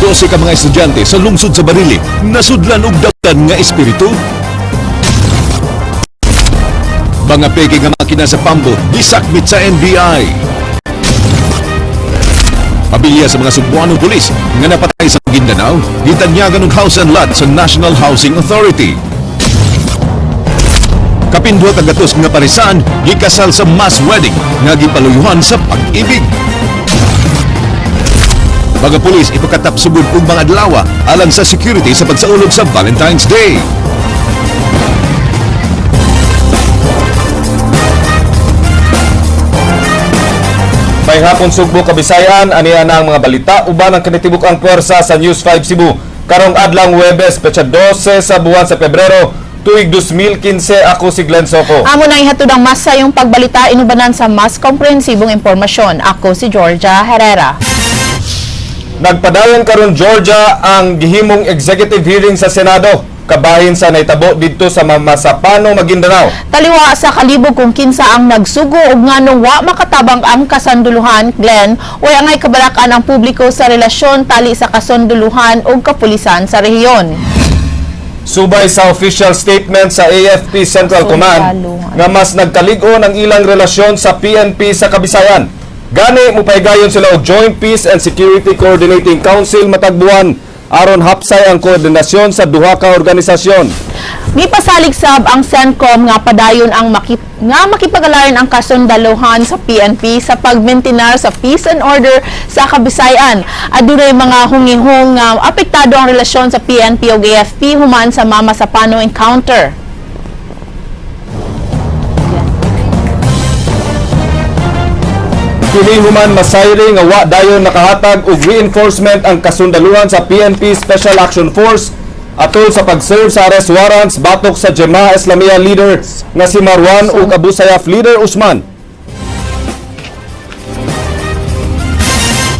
12 ka mga estudyante sa lungsod sa Barili nasudlan og daghan nga espiritu. Mga peke nga makina sa Pambo gisakmit sa NBI. Pamilya sa mga Cebuanong pulis nga napatay sa Maguindanao gitanyagan og house and lot sa National Housing Authority. Kapindwa kagatos nga parisan gikasal sa mass wedding nga gipaluyuhan sa pag-ibig. Mga pulis ipakatap sugod og mga adlaw alang sa security sa pagsaulog sa Valentine's Day. May hapon Sugbo Kabisayan, aniya na ang mga balita uban ang kinitibuk ang puwersa sa News 5 Cebu. Karong adlang Huwebes, petsa 12 sa buwan sa Pebrero, tuig 2015, ako si Glenn Soco. Amo na ihatod ang masa yung pagbalita inubanan sa mas komprehensibong impormasyon. Ako si Georgia Herrera. Nagpadayon karon Georgia ang gihimong executive hearing sa Senado kabahin sa naitabo didto sa Mamasapano, Maguindanao. Taliwa sa kalibog kung kinsa ang nagsugo ug nganong wa makatabang ang kasanduluhan, Glenn, way angay kabalakan ang publiko sa relasyon tali sa kasunduluhan ug kapulisan sa rehiyon. Subay sa official statement sa AFP Central Command nga mas nagkalig-on ang ilang relasyon sa PNP sa Kabisayan. Gani mupaygayon sila og Joint Peace and Security Coordinating Council matag buwan aron hapsay ang koordinasyon sa duha ka organisasyon. Gipasalig sab ang CENTCOM nga padayon ang makipag-alayan ang kasundaluhan sa PNP sa pagmaintenar sa peace and order sa Kabisayan. Adunay mga hungihong apektado ang relasyon sa PNP ug AFP human sa Mamasapano encounter. Kini human masayri nga wa dayon nakahatag og reinforcement ang kasundaluhan sa PNP Special Action Force atol sa pag-serve sa arrest warrants batok sa Jemaah Islamiyah leader nga si Marwan ug Abu Sayyaf leader Usman.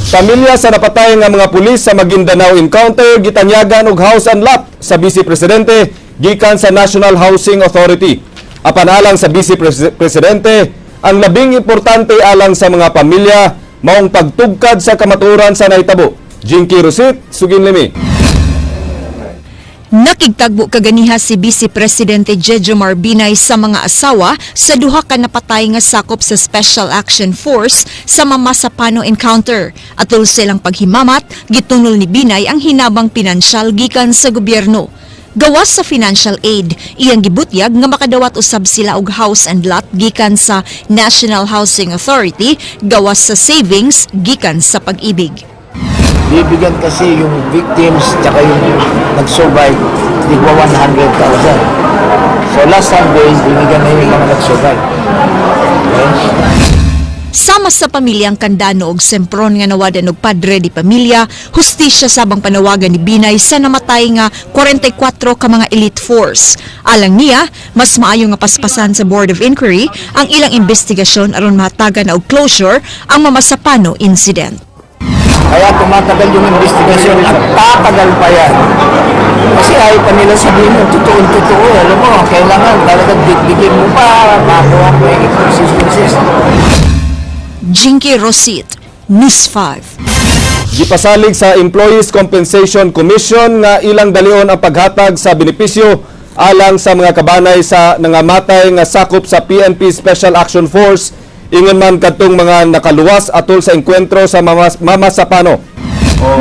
Pamilya sa napatay nga mga pulis sa Maguindanao encounter gitanyagan og house and lot sa Vice Presidente gikan sa National Housing Authority. Apan alang sa Vice Presidente, ang labing importante alang sa mga pamilya maong pagtugkad sa kamaturan sa naitabo. Jinky Rosit, Suginlimi. Nakigtagbo kaganiha si Vice Presidente Jejomar Binay sa mga asawa sa duha ka napatay nga sakop sa Special Action Force sa Mamasapano encounter. Atol silang paghimamat, gitunol ni Binay ang hinabang pinansyal gikan sa gobyerno. Gawas sa financial aid, iyang gibutyag nga makadawat usab sila og house and lot gikan sa National Housing Authority, gawas sa savings gikan sa pag-ibig. Bibigyan kasi yung victims tsaka yung nag-survive, tigwa 100,000. So last Sunday, binigyan na yung mga nag-survive. Okay? Sama sa pamilyang Kandano og Sempron nga nawadan og padre di pamilya, hustisya sabang panawagan ni Binay sa namatay nga 44 ka mga elite force. Alang niya, mas maayo nga paspasan sa Board of Inquiry ang ilang investigasyon aron mahatagan na og closure ang Mamasapano incident. Kaya tumatagal yung investigasyon at tatagal pa yan. Kasi ayaw pa nila sabihin mo, totoo. Alam mo, kailangan talagang bigyan mo pa, makuha mo yung inconsistencies. Jinky Rosit, News 5. Gipasalig sa Employees Compensation Commission nga ilang dalion ang paghatag sa benepisyo alang sa mga kabanay sa nangamatay nga sakop sa PNP Special Action Force ingon man kadtong mga nakaluwas atol sa engkwentro sa Mamasapano.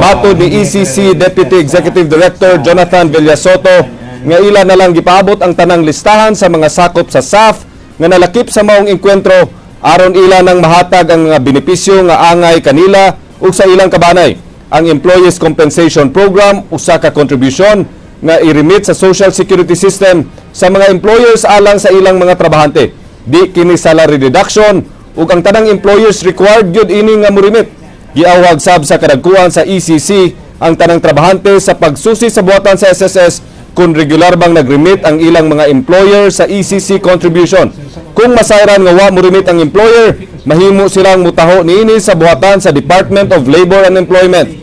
Matod ni ECC Deputy Executive Director Jonathan Villasoto nga ila na lang gipaabot ang tanang listahan sa mga sakop sa SAF nga nalakip sa maong engkwentro aron ila nang mahatag ang mga benepisyo nga angay kanila ug sa ilang kabanay. Ang Employees Compensation Program usa ka kontribusyon nga i-remit sa Social Security System sa mga employers alang sa ilang mga trabahante. Di kini salary deduction ug ang tanang employers required gyud ini nga mo-remit. Giawag sab sa kadagkuan sa ECC ang tanang trabahante sa pagsusi sa buhatan sa SSS kung regular bang nag-remit ang ilang mga employer sa ECC contribution. Kung masayran nga wa mo remit ang employer, mahimo silang mutaho niini sa buhatan sa Department of Labor and Employment.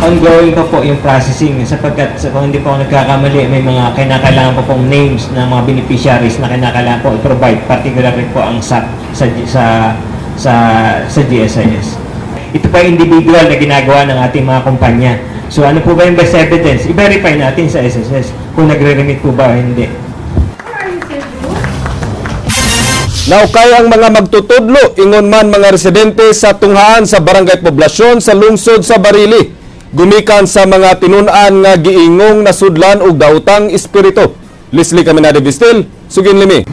Ongoing pa po yung processing sapagkat kung hindi po ako nagkakamali, may mga kinakailangan po pong names ng mga beneficiaries na kinakailangan po i-provide, particularly po ang SAP sa GSIS. ito pa individual na ginagawa ng ating mga kumpanya. So ano po ba yung best evidence? I-verify natin sa SSS kung nagre-remit po ba o hindi. Naukay ang mga magtutudlo, ingon man mga residente sa tunghaan sa barangay poblasyon sa lungsod sa Barili. Gumikan sa mga tinunan nga giingong nasudlan og daotang espiritu. Leslie Caminade Vistil, Sugin Limi.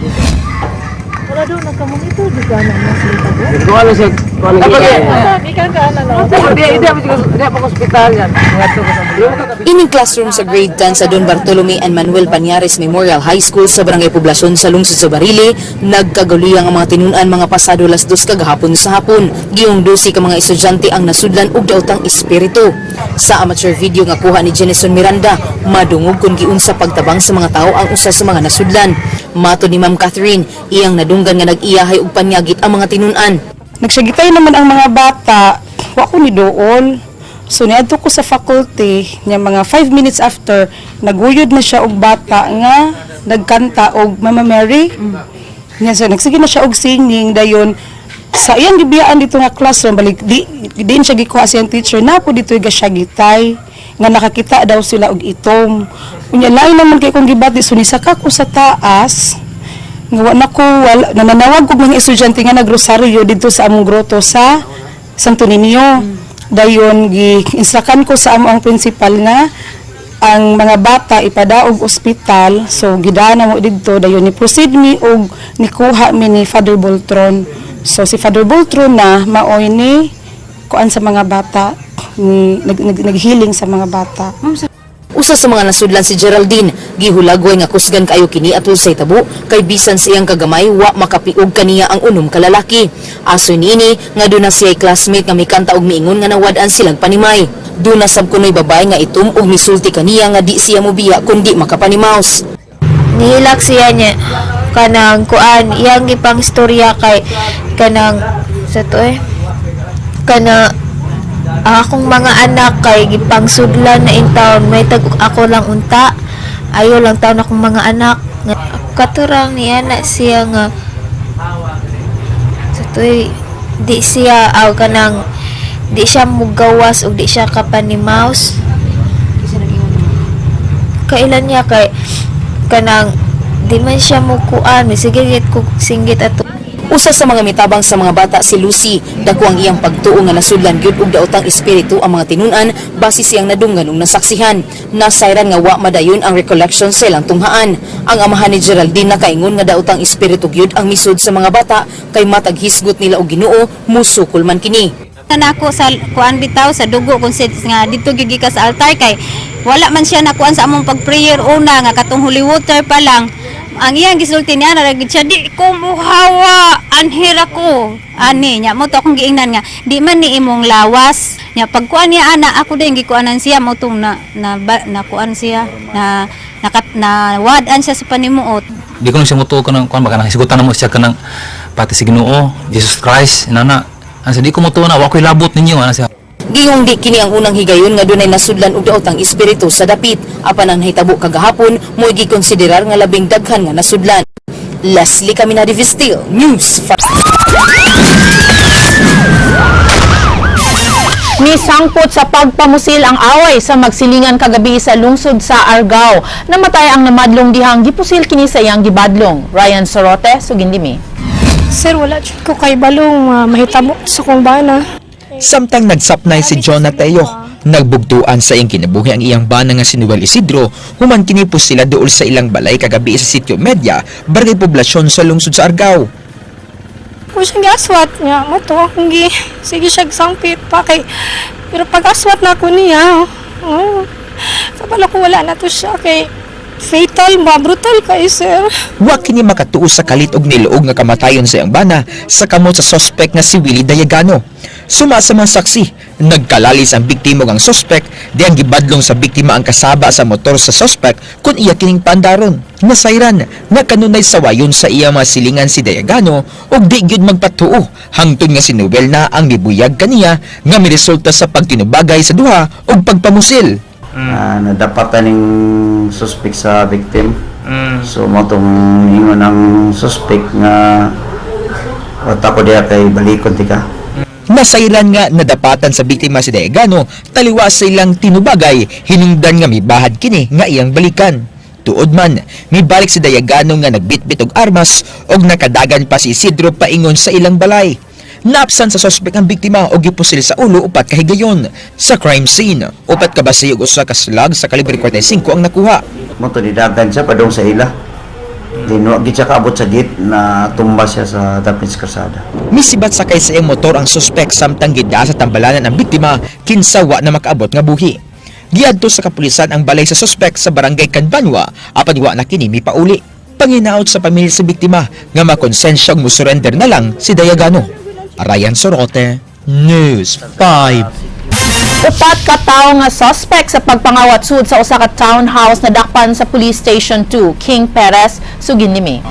Ining classroom sa grade 10 sa Don Bartolome and Manuel Pañares Memorial High School sa Barangay Poblasyon sa lungsod sa Barili, nagkaguliyang ang mga tinunan mga pasado las 2 kagahapon sa hapon. Giyong 12 ka mga estudyante ang nasudlan og daotang espiritu. Sa amateur video nga kuha ni Jenison Miranda, madungog kung giunsa pagtabang sa mga tao ang usa sa mga nasudlan. Mato ni Ma'am Catherine, iyang nadunggan nga nag-iyahay og panyagit ang mga tinunan. Nagsagitay naman ang mga bata, wa ko ni dool. So niadto ko sa faculty, niya mga 5 minutes after, naguyod na siya og bata nga nagkanta og Mama Mary. Niya so nagsige na siya og singing dayon sa iyang gibiyaan dito nga classroom balik diin siya gikuha siyang teacher na po dito ga siya gitay nga nakakita daw sila og itom. Unya lain naman kay kung gibati so nisaka ko sa taas. Nga wala nananawag ko mga estudyante nga nagrosaryo dito sa among groto sa Santo Niño. Dayon gi-instrakan ko sa among principal nga ang mga bata ipadaog ospital. So gidana mo didto dayon ni proceed mi og nikuha mi ni Father Boltron. So si Father Boltron na maoy ni kuan sa mga bata ni naghealing sa mga bata. Usa sa mga nasudlan si Geraldine, gihulagway nga kusgan kaayo kini atol sa hitabo kay bisan siyang kagamay wa makapiog kaniya ang unom ka lalaki. Asoy niini nga duna siya classmate nga mikanta og miingon nga nawad-an silang panimay. Duna sab kunoy babae nga itom og misulti kaniya nga di siya mobiya kundi makapanimaos. Nihilak siya niya kanang kuan iyang gipang istorya kay kanang sa to kana akong mga anak kay gipang sudlan na in town may tag ako lang unta ayo lang taon akong mga anak katurang niya na siya nga sa to di siya aw kanang di siya mugawas o di siya kapanimaos kailan niya kay kanang di man siya mukuan sige git ko singgit ato. Usa sa mga mitabang sa mga bata si Lucy, dako ang iyang pagtuo nga nasudlan gyud og daotang espiritu ang mga tinunan base siyang nadunggan ug nasaksihan. Nasayran nga wa madayon ang recollection sa ilang tunghaan. Ang amahan ni Geraldine nakaingon nga daotang espiritu gyud ang misud sa mga bata kay matag hisgot nila og Ginoo musukol man kini. Nako sa kuan bitaw sa dugo kung nga dito gigika sa altar kay wala man siya nakuan sa among pag-prayer una nga katong holy water pa lang. Ang iyang gisulti niya naragid siya di ko muhawa anhira ko ani nya mo to akong giingnan nga di man ni imong lawas nya pagkuan niya ana ako din gikuanan siya mo tong na kuan siya na wad-an siya sa panimuot. Di ko lang siya mutuo ko ng kuan baka nahisigutan na mo siya kanang pati si Ginoo Jesus Christ nana ansa di ko mutuo na wa ko'y labot ninyo ana siya. Gihong di kini ang unang higayon nga dunay nasudlan og daotang espiritu sa dapit apan ang nahitabo kagahapon mo'y gikonsiderar nga labing daghan nga nasudlan. Leslie Caminade Vistil, News 5. Nisangpot sa pagpamusil ang away sa magsilingan kagabi sa lungsod sa Argao. Namatay ang namadlong dihang gipusil kini sa iyang gibadlong. Ryan Sorote, Sugindimi. Sir, wala ko kay balong mahitabo sa kong bana. Samtang nagsapnay si John Nateo, nagbugtuan sa iyang kinabuhi ang iyang bana nga si Noel Isidro, human kinipos sila dool sa ilang balay kagabi sa Sitio Media, Barangay Poblasyon sa lungsod sa Argao. Kung siyang aswat nga, mo to, kung sige siya sangpit pa kay, pero pag aswat na ako niya, kabalo ko wala na to siya kay, fatal, brutal kay sir. Wa kini makatuo sa kalit og niluog nga kamatayon sa iyang bana sa kamot sa sospek nga si Willie Dayagano. Suma sa mga saksi, nagkalalis ang biktima ang sospek di ang gibadlong sa biktima ang kasaba sa motor sa sospek kung iya kining pandaron. Nasayran nga kanunay sawayon sa iya mga silingan si Dayagano og di gyud magpatuo hangtod nga si Noel na ang mibuyag kaniya nga miresulta sa pagtinubagay sa duha og pagpamusil. Nadapatan ng suspect sa victim. So mo tong ingon ang suspect nga wata ko diya kay balikon tika. Nasailan nga nadapatan sa biktima si Dayagano, taliwa sa ilang tinubagay, hinungdan nga mibahad kini nga iyang balikan. Tuod man, mibalik si Dayagano nga nagbitbit og armas og nakadagan pa si Isidro paingon sa ilang balay. Naapsan sa sospek ang biktima og gipusil sa ulo upat ka higayon. Sa crime scene, upat ka basi og usa ka slag sa kalibre 45 ang nakuha. Mo to nidagan siya padong sa ila. Dinuwa gid siya kaabot sa gate na tumba siya sa Dapins Karsada. Misibat sakay sa iyang motor ang suspek samtang gida sa tambalanan ang biktima kinsa wa na makaabot nga buhi. Giadto sa kapulisan ang balay sa suspek sa barangay Canbanwa apan wa na kini mipauli. Panginaot sa pamilya sa biktima nga makonsensya og musurrender na lang si Dayagano. Ryan Sorote, News 5. Upat ka tawo nga suspect sa pagpangawat sud sa usa ka townhouse na dakpan sa Police Station 2, King Perez, Suginimi.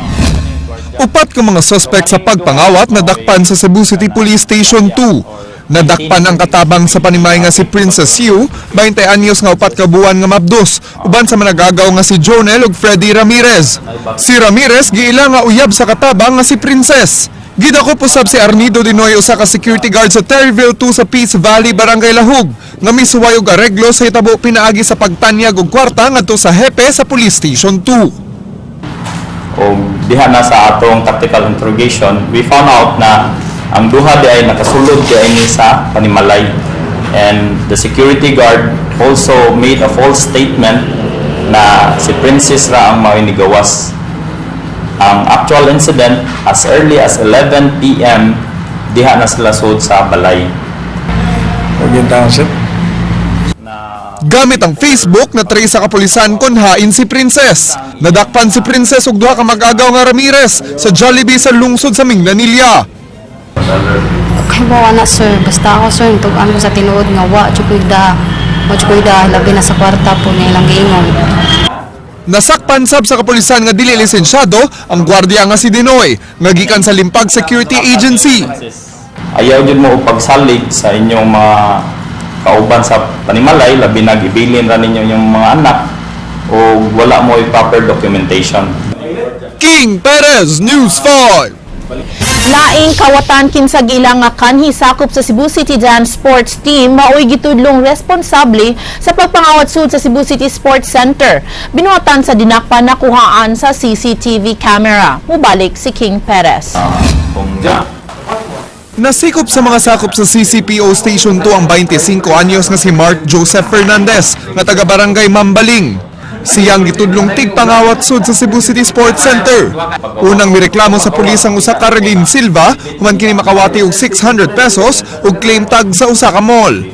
Upat ka mga suspect sa pagpangawat na dakpan sa Cebu City Police Station 2. Nadakpan ang katabang sa panimay nga si Princess Yu, 20 anyos nga upat ka buwan nga mabdos, uban sa managagaw nga si Jonel ug Freddy Ramirez. Si Ramirez giila nga uyab sa katabang nga si Princess. Gidakop usab si Arnido Dinoy usa ka security guard sa Terryville 2 sa Peace Valley, Barangay Lahug, nga misuway og areglo sa hitabo pinaagi sa pagtanyag og kwarta ngadto sa hepe sa Police Station 2. O diha na sa atong tactical interrogation, we found out na ang duha di ay nakasulod di ay ni sa panimalay. And the security guard also made a false statement na si Princess ra ang mawinigawas. Ang actual incident, as early as 11 p.m., diha na sila sud sa balay. Gamit ang Facebook na trace sa kapulisan kon hain si Princess. Nadakpan si Princess ug duha ka mag-agaw nga Ramirez sa Jollibee sa lungsod sa Mindanilya. Okay mo na sir, basta ako sir, tugan ko sa tinuod nga wa chukuida labi na sa kwarta po nga ilang giingon. Nasakpan sab sa kapulisan nga dili lisensyado ang gwardiya nga si Dinoy, nga gikan sa Limpag Security Agency. Ayaw din mo pagsalig sa inyong mga kauban sa panimalay, labi na gibilin ra ninyo yung mga anak o wala mo proper documentation. King Perez, News 5. Laing kawatan kinsag ilang nga kanhi sakop sa Cebu City Dance Sports Team maoy gitudlong responsable sa pagpangawat sud sa Cebu City Sports Center. Binuhatan sa dinakpan nakuhaan sa CCTV camera. Mubalik si King Perez. Nasikop sa mga sakop sa CCPO Station 2 ang 25 anyos nga si Mark Joseph Fernandez nga taga Barangay Mambaling. Siyang gitudlong tigpangawat sud sa Cebu City Sports Center. Unang mireklamo sa pulis ang usa ka Arlene Silva, human kini makawati og 600 pesos ug claim tag sa usa ka mall.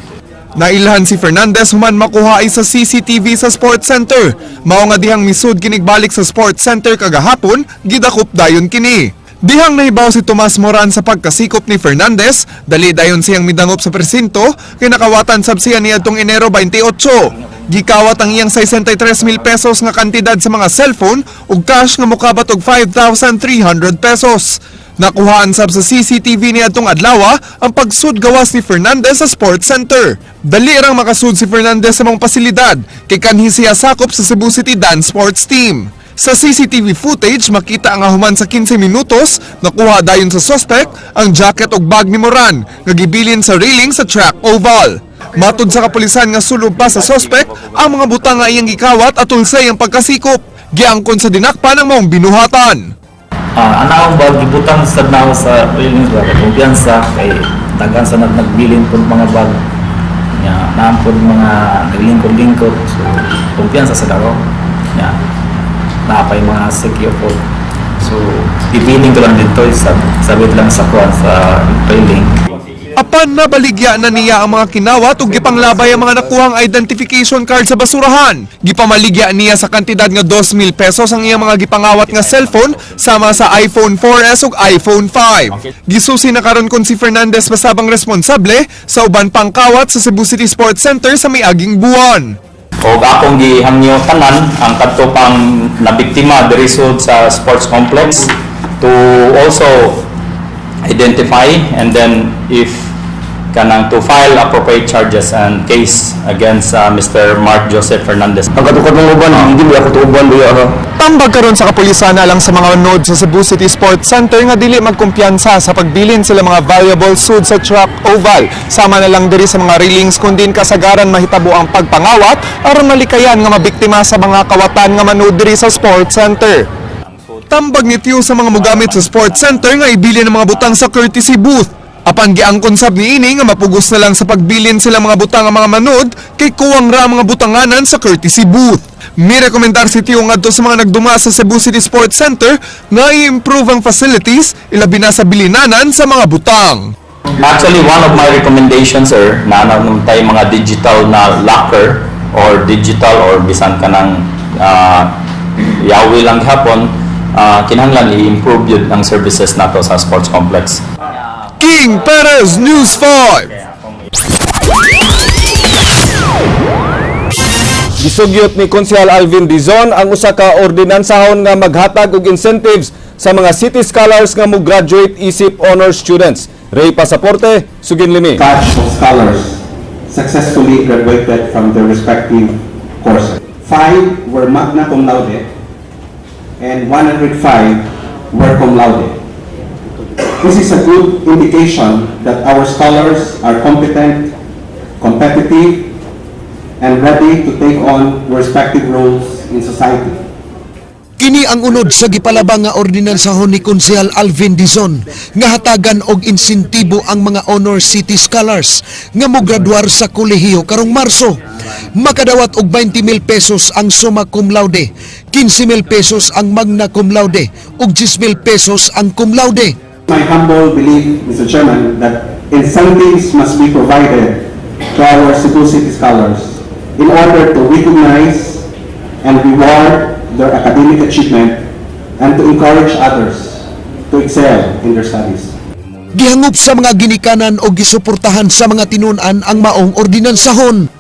Nailhan si Fernandez human makuha sa CCTV sa Sports Center. Mao nga dihang misud kinigbalik sa Sports Center kagahapon, gidakop dayon kini. Dihang nahibaw si Tomas Moran sa pagkasikop ni Fernandez, dali dayon siyang midangop sa presinto, kinakawatan sab siya niadtong Enero 28. Gikawat ang iyang 63,000 pesos nga kantidad sa mga cellphone ug cash nga mokabat og 5,300 pesos. Nakuhaan sab sa CCTV niadtong adlaw ang pagsud gawas ni Fernandez sa Sports Center. Dali rang makasud si Fernandez sa mga pasilidad kay kanhi siya sakop sa Cebu City Dance Sports Team. Sa CCTV footage, makita nga human sa 15 minutos, nakuha dayon sa suspect ang jacket ug bag ni Moran nga gibilin sa railing sa track oval. Matud sa kapulisan nga sulod pa sa suspect ang mga butang nga iyang gikawat at ulsay ang pagkasikop. Giangkon sa dinakpan ang maong binuhatan. Anawang bag gibutang sa naw sa railings ba kumpiyansa kay dagan sa nagbilin pud mga bag. Ya, naampod mga naglingkod-lingkod. So kumpiyansa sa daw. Ya. Napay mga secure po. So, ipiling ko lang dito, sabit lang sa kuwan sa trailing. Apan nabaligya na niya ang mga kinawat ug gipanglabay ang mga nakuhang identification card sa basurahan. Gipamaligya niya sa kantidad nga 2,000 pesos ang iyang mga gipangawat nga cellphone sama sa iPhone 4S ug iPhone 5. Gisusi na karon kon si Fernandez masabang responsable sa uban pang kawat sa Cebu City Sports Center sa miaging buwan. O akong gihangyo tanan ang kadto pang nabiktima diri sud sa sports complex to also identify and then if kanang to file appropriate charges and case against Mr. Mark Joseph Fernandez. Ang katukod ng uban, hindi mo ako tuuban doon. Tambag karon sa kapulisan na lang sa mga nod sa Cebu City Sports Center nga dili magkumpiyansa sa pagbilin sila mga valuable sud sa track oval. Sama na lang diri sa mga railings kundin kasagaran mahitabo ang pagpangawat aron malikayan nga mabiktima sa mga kawatan nga manood diri sa sports center. Tambag ni Tio sa mga mugamit sa sports center nga ibili ng mga butang sa courtesy booth. Apan giangkon sab niini nga mapugos na lang sa pagbilin sila mga butang nga mga manood kay kuwang ra mga butanganan sa courtesy booth. May rekomendar si Tio ngadto sa mga nagduma sa Cebu City Sports Center nga i-improve ang facilities ilabi na sa bilinanan sa mga butang. Actually, one of my recommendations, sir, na tayo mga digital na locker or digital or bisan ka ng yawi lang hapon, kinahanglan i-improve yun ang services nato sa sports complex. King Perez, News 5. Gisugyot ni Konsehal Alvin Dizon ang usa ka ordinansahon nga maghatag og incentives sa mga city scholars nga mo-graduate isip honor students. Ray Pasaporte, Sugin Limi. Batch of scholars successfully graduated from their respective courses. 5 were magna cum laude and 105 were cum laude. This is a good indication that our scholars are competent, competitive, and ready to take on their respective roles in society. Kini ang unod sa gipalabang nga ordinansahon ni Konsehal Alvin Dizon nga hatagan og insentibo ang mga honor city scholars nga mograduar sa kolehiyo karong Marso. Makadawat og 20,000 pesos ang summa cum laude, 15,000 pesos ang magna cum laude ug 10,000 pesos ang cum laude. My humble belief, Mr. Chairman, that incentives must be provided to our Cebu City scholars in order to recognize and reward their academic achievement and to encourage others to excel in their studies. Gihangop sa mga ginikanan o gisuportahan sa mga tinunan ang maong ordinansahon.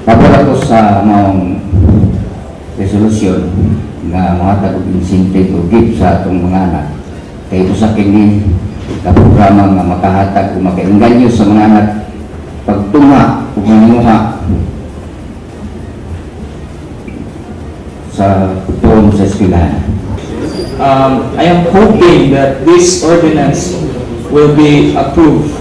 Para ko sa maong resolusyon nga mahatag og incentive o gift sa atong mga anak. Kay ito sa kini ka programa nga makahatag o makainganyo sa mga anak pagtunga o manimuha sa tuon sa eskwelahan. I am hoping that this ordinance will be approved.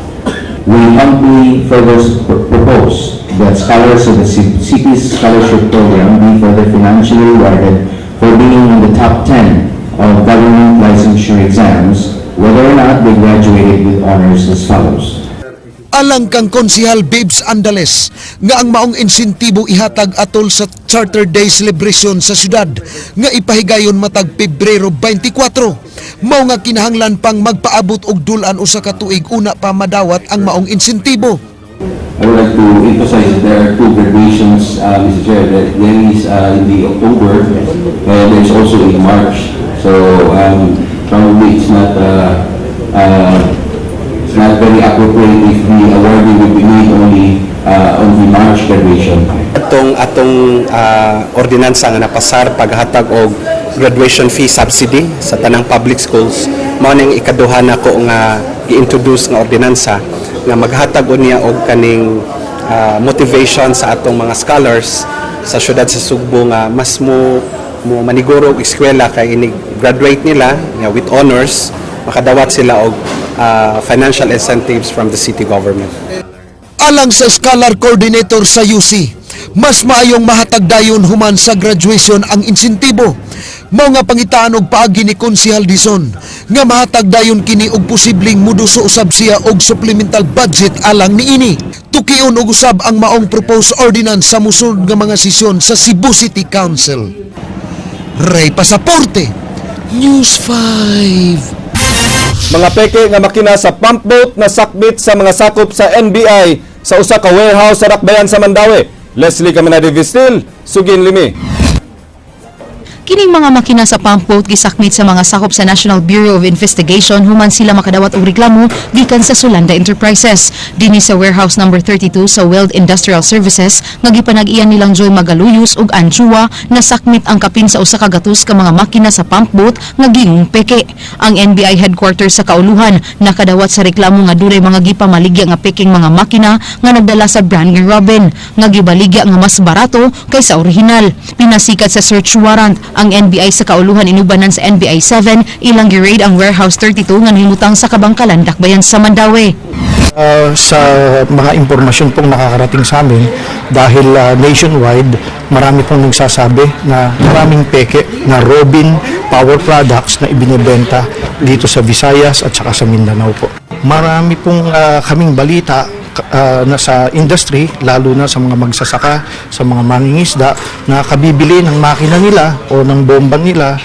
We humbly further propose that scholars of the city's scholarship program be further financially rewarded for being in the top 10 of government licensure exams, whether or not they graduated with honors as follows. Alang kang Konsehal Babes Andales nga ang maong insentibo ihatag atol sa Charter Day celebration sa syudad nga ipahigayon matag Pebrero 24. Mao nga kinahanglan pang magpaabot og dulan usa ka tuig una pa madawat ang maong insentibo. I would like to emphasize that there are two graduations, Mr. Chair. There is in the October and there's also in March. So probably it's not very appropriate if the awarding will be made only on the March graduation. Atong ordinansa nga napasar paghatag og graduation fee subsidy sa tanang public schools mao ning ikaduha nako nga gi-introduce nga ordinansa nga maghatag niya og kaning motivation sa atong mga scholars sa syudad sa Sugbo nga mas mo maniguro og eskwela kay ini graduate nila nga with honors makadawat sila og financial incentives from the city government. Alang sa scholar coordinator sa UC, mas maayong mahatag dayon human sa graduation ang insentibo. Mao nga pangitaan og paagi ni Konsehal Dizon nga mahatag dayon kini og posibleng muduso usab siya og supplemental budget alang niini. Tukion og usab ang maong proposed ordinance sa mosunod nga mga sesyon sa Cebu City Council. Ray Pasaporte, News 5. Mga peke nga makina sa pump boat na sakbit sa mga sakop sa NBI sa usa ka warehouse sa Rakbayan sa Mandawi. Leslie Caminadi Vistil, Sugin Limi. Kining mga makina sa pump boat gisakmit sa mga sakop sa National Bureau of Investigation human sila makadawat og reklamo gikan sa Sulanda Enterprises. Dinhi sa warehouse number 32 sa Weld Industrial Services nga gipanag-iyan nilang Joy Magaluyos ug Anchua na sakmit ang kapin sa usa ka gatos ka mga makina sa pump boat nga gingong peke. Ang NBI headquarters sa Kauluhan nakadawat sa reklamo nga dunay mga gipamaligya nga peking mga makina nga nagdala sa brand nga Robin nga gibaligya nga mas barato kaysa orihinal. Pinasikat sa search warrant ang NBI sa Kauluhan inubanan sa NBI 7 ilang gi-raid ang warehouse 32 nga nahimutang sa Kabangkalan, Dakbayan sa Mandawi. Sa mga impormasyon pong nakakarating sa amin dahil nationwide marami pong nagsasabi na maraming peke na Robin Power Products na ibinebenta dito sa Visayas at saka sa Mindanao po. Marami pong kaming balita na sa industry, lalo na sa mga magsasaka, sa mga mangingisda na kabibili ng makina nila o ng bomba nila,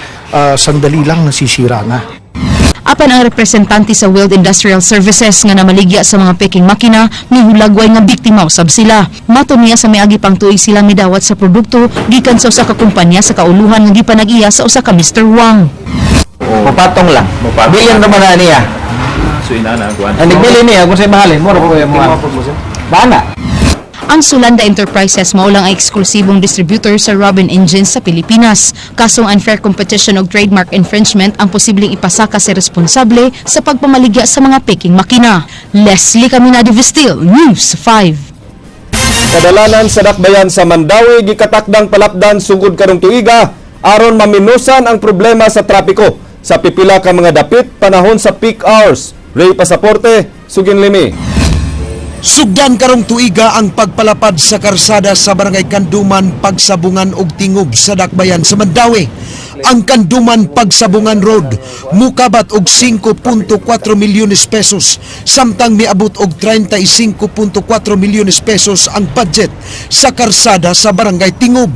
sandali lang nasisira na. Apan ang representante sa Weld Industrial Services nga namaligya sa mga peking makina mihulagway nga biktima usab sila. Mato niya sa miagi pang tuig sila midawat sa produkto gikan sa usa ka kumpanya sa Kauluhan nga gipanag-iya sa usa ka Mr. Wang. Mapatong lang. Bilang naman na niya. So inana kuan. Ang nagbili niya kung sa'yo mahalin, mura po yung mga. Bana. Ang Sulanda Enterprises mao lang ang eksklusibong distributor sa Robin Engines sa Pilipinas. Kasong unfair competition o trademark infringement ang posibleng ipasaka sa responsable sa pagpamaligya sa mga peking makina. Leslie Caminado Vistil, News 5. Kadalanan sa Dakbayan sa Mandawi gikatakdang palapdan sugod karong tuiga aron maminusan ang problema sa trapiko sa pipila ka mga dapit panahon sa peak hours. Ray Pasaporte, Sugin Limi. Sugdan karong tuiga ang pagpalapad sa karsada sa Barangay Kanduman, Pagsabungan ug Tingob sa Dakbayan sa Mandawi. Ang Kanduman Pagsabungan Road mukabat og 5.4 milyones pesos samtang miabot og 35.4 milyones pesos ang budget sa karsada sa Barangay Tingob.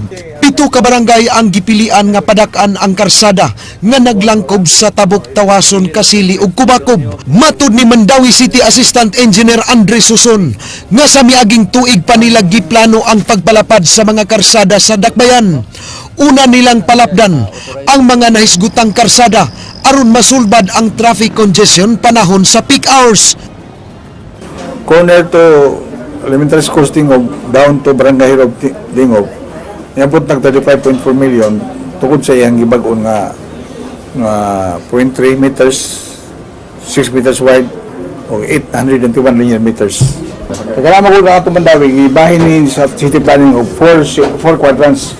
7 ka barangay ang gipilian nga padak-an ang karsada nga naglangkob sa Tabok Tawason, Kasili ug Kubakob. Matud ni Mandawi City Assistant Engineer Andres Suson nga sa miaging tuig pa nila giplano ang pagpalapad sa mga karsada sa Dakbayan. Una nilang palapdan ang mga nahisgutang karsada aron masulbad ang traffic congestion panahon sa peak hours. Corner to elementary school Tingob down to Barangay Hirog Tingob. Niabot nag 35.4 million tukod sa iyang gibag-on nga 0.3 meters, 6 meters wide o 821 linear meters. Kailangan ko na ito Mandawi, ibahin ni sa city planning of 4 quadrants.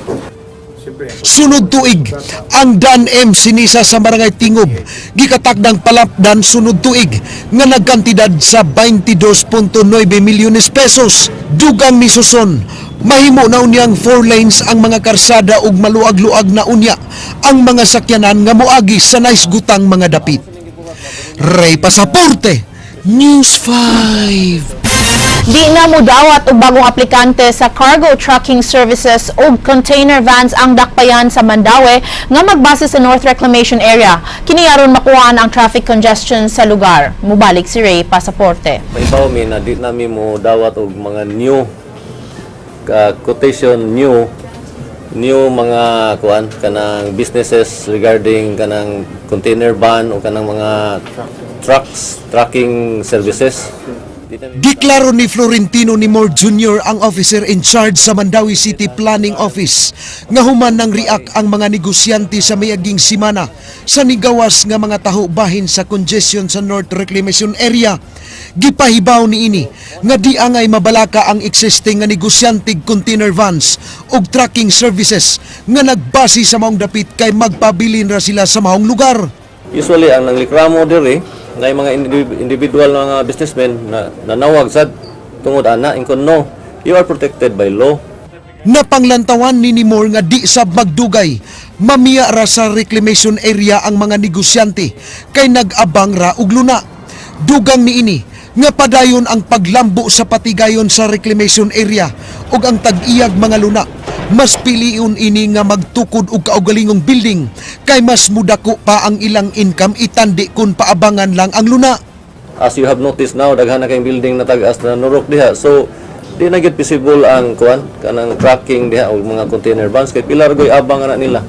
Sunod tuig, ang Dan M. Sinisa sa Barangay Tingob, gikatakdang palapdan sunod tuig nga nagkantidad sa 22.9 milyones pesos. Dugang ni Suson, mahimo na unyang 4 lanes ang mga karsada ug maluag-luag na unya ang mga sakyanan nga moagi sa naisgutang mga dapit. Ray Pasaporte, News 5. Di na mudawat og bagong aplikante sa cargo trucking services o container vans ang Dakbayan sa Mandawi nga magbase sa North Reclamation Area. Kini aron makuhaan ang traffic congestion sa lugar. Mubalik si Ray Pasaporte. Maibaw mi na di nami mo dawat og mga new quotation new mga kuan kanang businesses regarding kanang container van o kanang mga trucking services. Diklaro ni Florentino Nimor Jr. ang officer in charge sa Mandawi City Planning Office nga human nang react ang mga negosyante sa mayaging simana sa nigawas nga mga taho bahin sa congestion sa North Reclamation Area. Gipahibaw ni ini nga di angay mabalaka ang existing nga negosyantig container vans ug trucking services nga nagbase sa maong dapit kay magpabilin ra sila sa maong lugar. Usually ang nanglikramo diri ngay mga individual mga businessmen na nanawag sad tungod ana inkon no, you are protected by law. Napanglantawan ni Nimor nga di sab magdugay mamiya ra sa reclamation area ang mga negosyante kay nag-abang ra og luna. Dugang ni ini nga padayon ang paglambo sa patigayon sa reclamation area ug ang tag-iyag mga luna. Mas piliun ini nga magtukod og kaugalingong building kay mas mudako pa ang ilang income itandi kun paabangan lang ang luna. As you have noticed now, daghan na kayong building na tagas na nurok diha. So di na gid possible ang kuan kanang tracking diha og mga container vans kay pilar goy abang ana nila.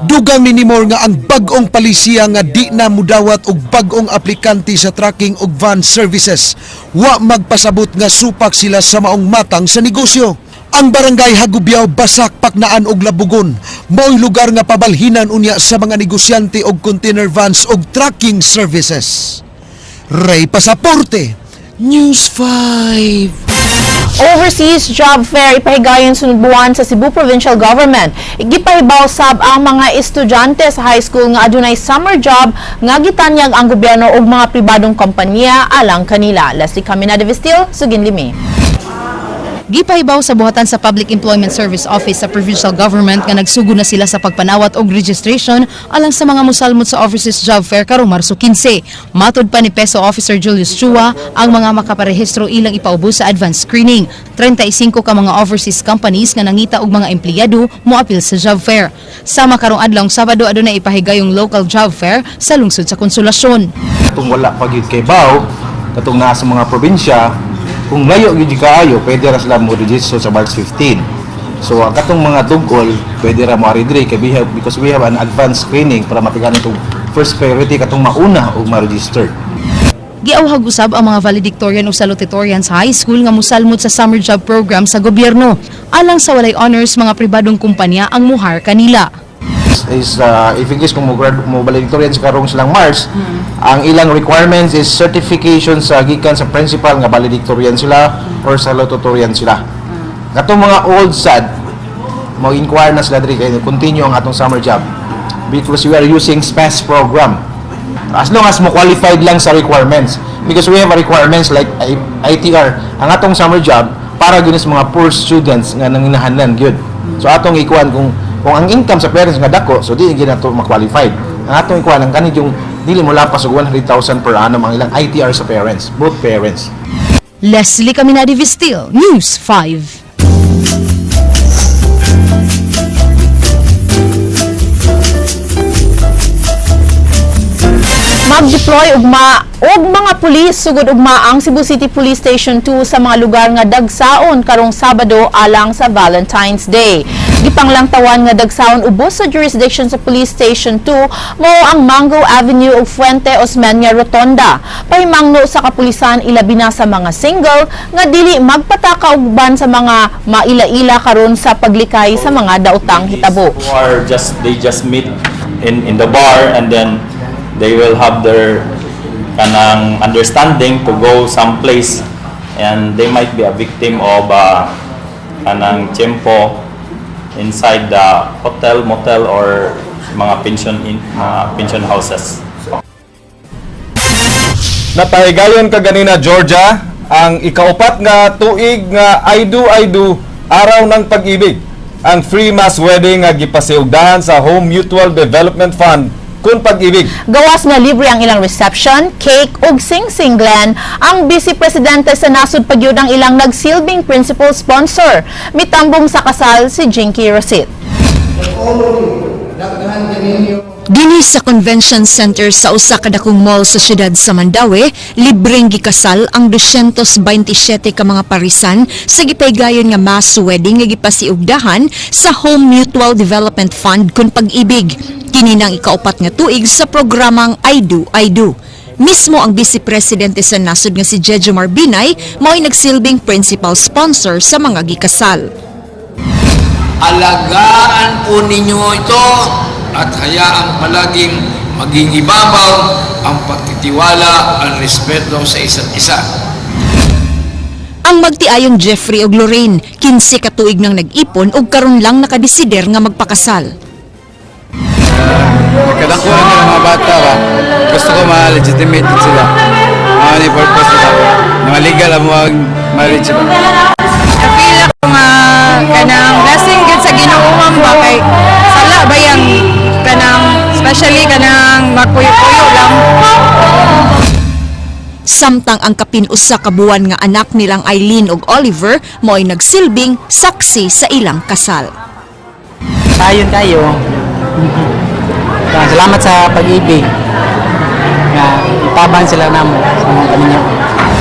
Dugang ni Nimor nga ang bag-ong palisiya nga di na mudawat og bag-ong aplikante sa tracking og van services wa magpasabot nga supak sila sa maong matang sa negosyo. Ang barangay Hagubyaw, Basak, Paknaan ug Labugon mao'y lugar nga pabalhinan unya sa mga negosyante og container vans og tracking services. Ray Pasaporte, News 5. Overseas job fair ipahigayon sunod buwan sa Cebu Provincial Government. Igipahibaw sab ang mga estudyante sa high school nga adunay summer job nga gitanyag ang gobyerno ug mga pribadong kompanya alang kanila. Leslie Camina de Vistil, Sugin Limi. Gipahibaw sa buhatan sa Public Employment Service Office sa Provincial Government nga nagsugo na sila sa pagpanawat og registration alang sa mga musalmot sa Overseas Job Fair karong Marso 15. Matod pa ni PESO Officer Julius Chua, ang mga makaparehistro ilang ipaubos sa advance screening. 35 ka mga overseas companies nga nangita og mga empleyado moapil sa job fair. Sama karong adlawng Sabado adunay ipahigayong local job fair sa lungsod sa Konsolasyon. Kung wala pagid kay baw, katong nasa mga probinsya, kung layo gid kaayo, pwede ra sila mo register sa March 15. So ang katong mga tungkol, pwede ra mo aridre kay because we have an advanced screening para matiganan itong first priority katong mauna og ma-register. Giawhag usab ang mga valedictorian o salutatorian sa high school nga musalmot sa summer job program sa gobyerno. Alang sa walay honors, mga pribadong kumpanya ang muhar kanila. If in case kung mo valedictorian sa karong silang March, ang ilang requirements is certification sa gikan sa principal nga valedictorian sila or salutatorian sila. Katong mga old sad, mag-inquire na sila diri kay continue ang atong summer job because we are using SPES program. As long as mo qualified lang sa requirements, because we have requirements like ITR, ang atong summer job para gyud sa mga poor students nga nanginahanan gyud. So atong ikuan kung ang income sa parents nga dako, so di gyud nato ma-qualified. Ang atong ikuan ang kanid yung dili mo lapas og 100,000 per annum ang ilang ITR sa parents, both parents. Leslie Camina de Vistil, News 5. Mag-deploy og mga pulis sugod ugma ang Cebu City Police Station 2 sa mga lugar nga dagsaon karong Sabado alang sa Valentine's Day. Gipanglangtawan nga dagsaon ubos sa jurisdiction sa Police Station 2 mao ang Mango Avenue ug Fuente Osmeña Rotonda. Pahimangno sa kapulisan ilabi na sa mga single nga dili magpataka og ban sa mga maila-ila karon sa paglikay sa mga daotang hitabo. They just meet in the bar and then they will have their kanang understanding to go someplace and they might be a victim of kanang tiyempo inside the hotel, motel or mga pension houses. Napahigayon kaganina Georgia ang ikaupat nga tuig nga I Do Araw ng Pag-ibig. Ang free mass wedding nga gipasiugdahan sa Home Mutual Development Fund kun Pag-ibig. Gawas nga libre ang ilang reception, cake ug sing-singlan. Ang Vice Presidente sa nasud pagyud ang ilang nagsilbing principal sponsor. Mitambong sa kasal si Jinky Rosit. Dinhi sa Convention Center sa usa ka dakong mall sa siyudad sa Mandaue, libreng gikasal ang 227 ka mga parisan sa gipaygayon nga mass wedding nga gipasiugdahan sa Home Mutual Development Fund kun Pag-ibig. Kini nang ikaupat nga tuig sa programang I Do. Mismo ang Vice Presidente sa nasud nga si Jejomar Binay mao'y nagsilbing principal sponsor sa mga gikasal. Alagaan po ninyo ito at hayaang palaging maging ibabaw ang pagtitiwala at respeto sa isa't isa. Ang magtiayong Jeffrey ug Lorraine, 15 ka tuig nang nag-ipon ug karon lang nakadesider nga magpakasal. Kadako lang ng mga bata ba? Gusto ko ma-legitimate sila. Mga ni purpose nila. Na legal ang mga marriage ba? Feel ako nga kanang blessing gid sa Ginoo ba kay sala ba yang kanang especially kanang makuyo-kuyo lang. Samtang ang kapin-usa ka buwan nga anak nilang Eileen ug Oliver mo'y nagsilbing saksi sa ilang kasal. Ayon kayo. Salamat sa Pag-ibig. Nga itabang sila namo sa mga kaninyo.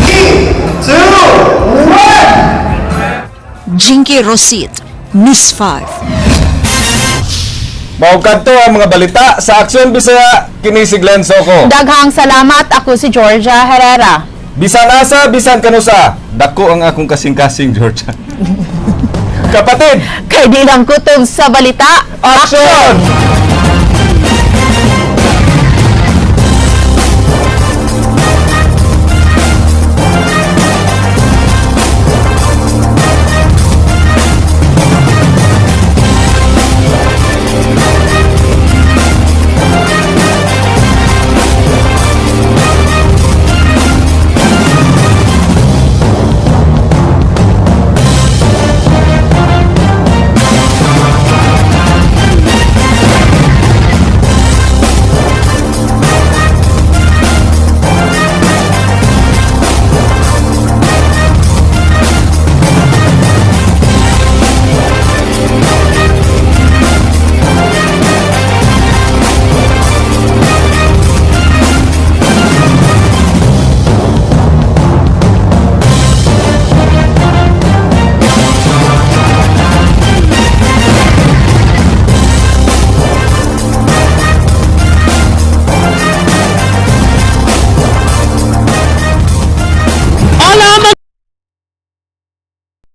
3, 2, 1. Jinky Rosit, News 5. Mao kadto ang mga balita sa Aksyon Bisaya, kini si Glenn Soco. Daghang salamat, ako si Georgia Herrera. Bisan asa, bisan kanusa, dako ang akong kasing-kasing, Georgia. Kapatid, Kay di lang kutob sa balita, aksyon!